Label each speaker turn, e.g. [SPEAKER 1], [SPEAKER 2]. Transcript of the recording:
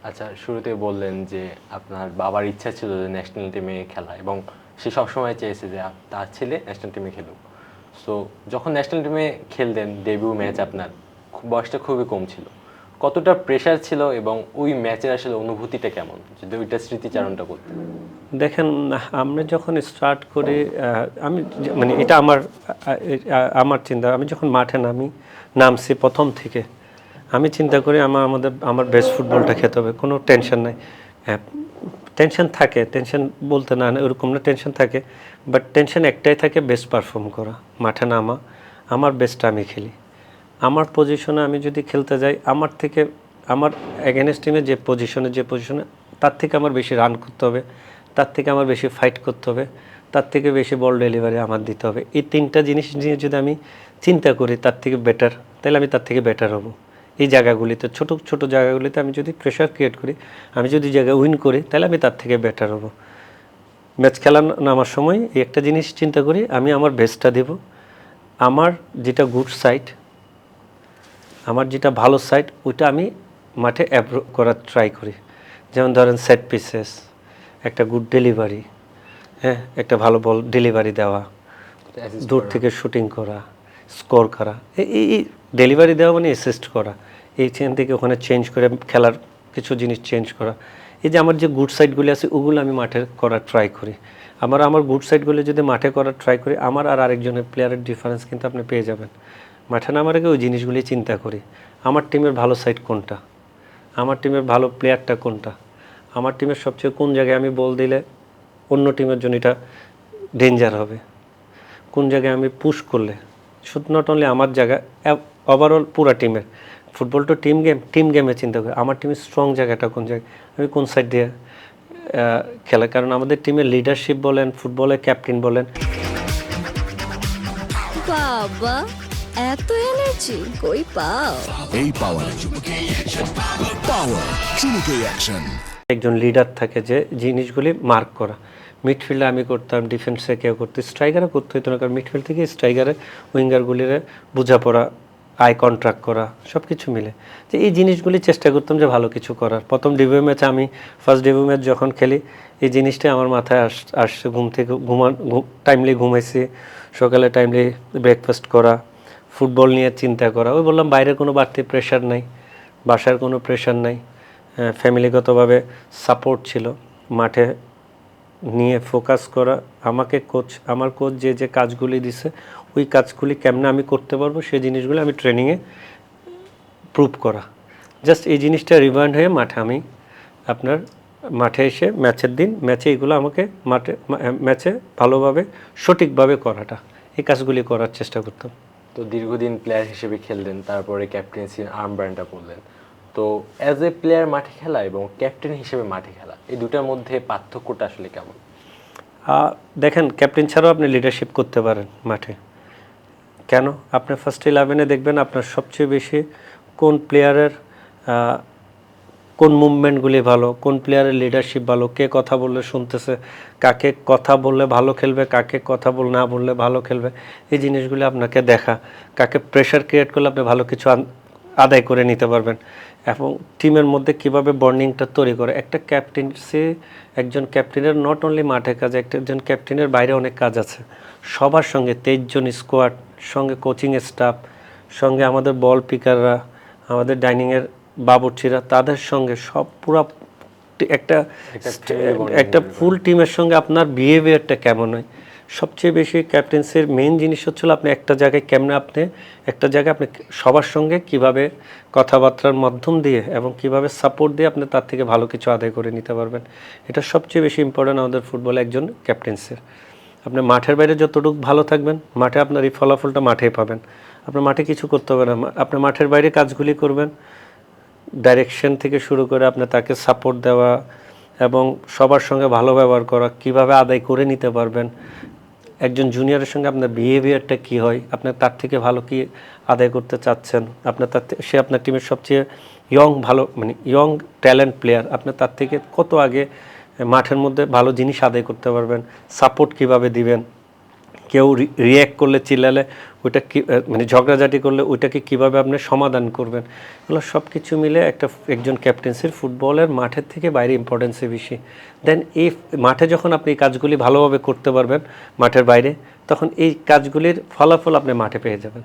[SPEAKER 1] আচ্ছা, শুরুতে বললেন যে আপনার বাবার ইচ্ছা ছিল যে ন্যাশনাল টিমে খেলা এবং সে সবসময় চেয়েছে যে তার ছেলে ন্যাশনাল টিমে খেলুক। সো যখন ন্যাশনাল টিমে খেলতেন ডেবিউ ম্যাচ আপনার বয়সটা খুবই কম ছিল, কতটা প্রেশার ছিল এবং ওই ম্যাচের আসলে অনুভূতিটা কেমন, যদি ওইটা স্মৃতিচারণটা করতেন?
[SPEAKER 2] দেখেন, আমরা যখন স্টার্ট করি, আমি মানে এটা আমার চিন্তা, আমি যখন মাঠে নামছি প্রথম থেকে আমি চিন্তা করি আমার বেস্ট ফুটবলটা খেতে হবে, কোনো টেনশন নাই। হ্যাঁ, টেনশন থাকে, টেনশন বলতে না এরকম না, টেনশন থাকে, বাট টেনশন একটাই থাকে, বেস্ট পারফর্ম করা, মাঠে নামা, আমার বেস্টটা আমি খেলি। আমার পজিশনে আমি যদি খেলতে যাই, আমার এগেনস্ট টিমে যে পজিশনে তার থেকে আমার বেশি রান করতে হবে, তার থেকে আমার বেশি ফাইট করতে হবে, তার থেকে বেশি বল ডেলিভারি আমার দিতে হবে। এই তিনটা জিনিস নিয়ে যদি আমি চিন্তা করি তার থেকে বেটার, তাহলে আমি তার থেকে বেটার হব। এই জায়গাগুলিতে ছোট ছোট জায়গাগুলিতে আমি যদি প্রেশার ক্রিয়েট করি, আমি যদি জায়গায় উইন করি, তাহলে আমি তার থেকে বেটার হব। ম্যাচ খেলা নামার সময় এই একটা জিনিস চিন্তা করি, আমি আমার বেস্টটা দেব। আমার যেটা গুড সাইড, আমার যেটা ভালো সাইড, ওইটা আমি মাঠে করার ট্রাই করি। যেমন ধরেন সেট পিসেস, একটা গুড ডেলিভারি, হ্যাঁ, একটা ভালো বল ডেলিভারি দেওয়া, দূর থেকে শুটিং করা, স্কোর করা, এই ডেলিভারি দেওয়া মানে অ্যাসিস্ট করা, এইখান থেকে ওখানে চেঞ্জ করে খেলার কিছু জিনিস চেঞ্জ করা। এই যে আমার যে গুড সাইডগুলি আছে ওগুলো আমি মাঠে করার ট্রাই করি। আমার গুড সাইডগুলো যদি মাঠে করার ট্রাই করি, আমার আর আরেকজনের প্লেয়ারের ডিফারেন্স কিন্তু আপনি পেয়ে যাবেন। মাঠে নামার আগে ওই জিনিসগুলি চিন্তা করি, আমার টিমের ভালো সাইড কোনটা, আমার টিমের ভালো প্লেয়ারটা কোনটা, আমার টিমের সবচেয়ে কোন জায়গায় আমি বল দিলে অন্য টিমের জন্য এটা ডেঞ্জার হবে, কোন জায়গায় আমি পুশ করলে, শুধু নট অনলি আমার জায়গা, ওভারঅল পুরো টিমের। ফুটবল তো টিম গেমে চিন্তা করি আমার টিমের স্ট্রং জায়গাটা কোন জায়গায়, আমি কোন সাইড দিয়ে খেলা। কারণ আমাদের টিমের লিডারশিপ বলেন, ফুটবলের ক্যাপ্টেন বলেন,
[SPEAKER 3] বাবা এত এনার্জি কই পাও?
[SPEAKER 4] এই পাওয়ার চুমুকে অ্যাকশন।
[SPEAKER 2] একজন লিডার থাকে যে জিনিসগুলি মার্ক করা। মিডফিল্ডে আমি করতাম, ডিফেন্সে কেউ করতো, স্ট্রাইকারে করতে হতো না, কারণ মিডফিল্ড থেকে স্ট্রাইকারে উইঙ্গারগুলির বোঝাপড়া, আই কন্ট্রাক্ট করা, সব কিছু মিলে যে এই জিনিসগুলি চেষ্টা করতাম যে ভালো কিছু করার। প্রথম ডেবিউ ম্যাচে আমি ফার্স্ট ডেবিউ ম্যাচ যখন খেলি, এই জিনিসটাই আমার মাথায় আসছে। ঘুম থেকে টাইমলি ঘুমাইছি, সকালে টাইমলি ব্রেকফাস্ট করা, ফুটবল নিয়ে চিন্তা করা। ওই বললাম বাইরে কোনো বাড়তি প্রেশার নাই, বাসার কোনো প্রেশার নাই, ফ্যামিলিগতভাবে সাপোর্ট ছিল। মাঠে নিয়ে ফোকাস করা, আমার কোচ যে কাজগুলি দিছে ওই কাজগুলি কেমনে আমি করতে পারবো সেই জিনিসগুলো আমি ট্রেনিংয়ে প্রুভ করা। জাস্ট এই জিনিসটা রিমাইন্ড হয়ে মাঠে এসে ম্যাচের দিন ম্যাচে এগুলো আমাকে ম্যাচে ভালোভাবে সঠিকভাবে করাটা, এই কাজগুলি করার চেষ্টা করতাম।
[SPEAKER 1] তো দীর্ঘদিন প্লেয়ার হিসেবে খেললেন, তারপরে ক্যাপ্টেন্সির আর্মব্যান্ডটা পরলেন। তো অ্যাজ এ প্লেয়ার মাঠে খেলা এবং ক্যাপ্টেন হিসেবে মাঠে খেলা, এই দুটার মধ্যে পার্থক্যটা আসলে কেমন?
[SPEAKER 2] দেখেন, ক্যাপ্টেন ছাড়াও আপনি লিডারশিপ করতে পারেন মাঠে। কেন? আপনি ফার্স্ট 11-এ দেখবেন আপনার সবচেয়ে বেশি কোন প্লেয়ারের কোন মুভমেন্টগুলি ভালো, কোন প্লেয়ারের লিডারশিপ ভালো, কে কথা বললে শুনতেছে, কাকে কথা বললে ভালো খেলবে, কাকে কথা না বললে ভালো খেলবে, এই জিনিসগুলি আপনাকে দেখা। কাকে প্রেশার ক্রিয়েট করলে আপনি ভালো কিছু আদায় করে নিতে পারবেন, এবং টিমের মধ্যে কিভাবে বন্ডিংটা তৈরি করে। একজন ক্যাপ্টেনের নট অনলি মাঠে কাজ, একজন ক্যাপ্টেনের বাইরে অনেক কাজ আছে। সবার সঙ্গে 23 জন স্কোয়াড, সঙ্গে কোচিং স্টাফ, সঙ্গে আমাদের বল পিকাররা, আমাদের ডাইনিংয়ের বাবুর্চিরা, তাদের সঙ্গে সব পুরো একটা ফুল টিমের সঙ্গে আপনার বিহেভিয়ারটা কেমন হয়। সবচেয়ে বেশি ক্যাপ্টেন্সির মেইন জিনিস হচ্ছিল আপনি একটা জায়গায় আপনি সবার সঙ্গে কিভাবে কথাবার্তার মাধ্যম দিয়ে এবং কিভাবে সাপোর্ট দিয়ে আপনি তার থেকে ভালো কিছু আদায় করে নিতে পারবেন। এটা সবচেয়ে বেশি ইম্পর্টেন্ট আমাদের ফুটবলে একজন ক্যাপ্টেন্সির। আপনি মাঠের বাইরে যতটুকু ভালো থাকবেন, মাঠে আপনার এই ফলাফলটা মাঠেই পাবেন। আপনার মাঠে কিছু করতে হবে না, আপনি মাঠের বাইরে কাজগুলি করবেন, ডাইরেকশন থেকে শুরু করে আপনি তাকে সাপোর্ট দেওয়া এবং সবার সঙ্গে ভালো ব্যবহার করা, কিভাবে আদায় করে নিতে পারবেন। একজন জুনিয়রের সঙ্গে আপনার বিহেভিয়ারটা কী হয়, আপনি তার থেকে ভালো কি আদায় করতে চাচ্ছেন, সে আপনার টিমের সবচেয়ে ইয়ং ট্যালেন্ট প্লেয়ার, আপনি তার থেকে কত আগে মাঠের মধ্যে ভালো জিনিস আদায় করতে পারবেন, সাপোর্ট কিভাবে দিবেন, কেউ রিয়্যাক্ট করলে, চিল্লালে ওইটা কি মানে ঝগড়াঝাটি করলে ওইটাকে কীভাবে আপনি সমাধান করবেন, এগুলো সব কিছু মিলে একজন ক্যাপ্টেন্সির ফুটবলের মাঠের থেকে বাইরে ইম্পর্টেন্সে বেশি। দেন এই মাঠে যখন আপনি এই কাজগুলি ভালোভাবে করতে পারবেন মাঠের বাইরে, তখন এই কাজগুলির ফলাফল আপনি মাঠে পেয়ে যাবেন।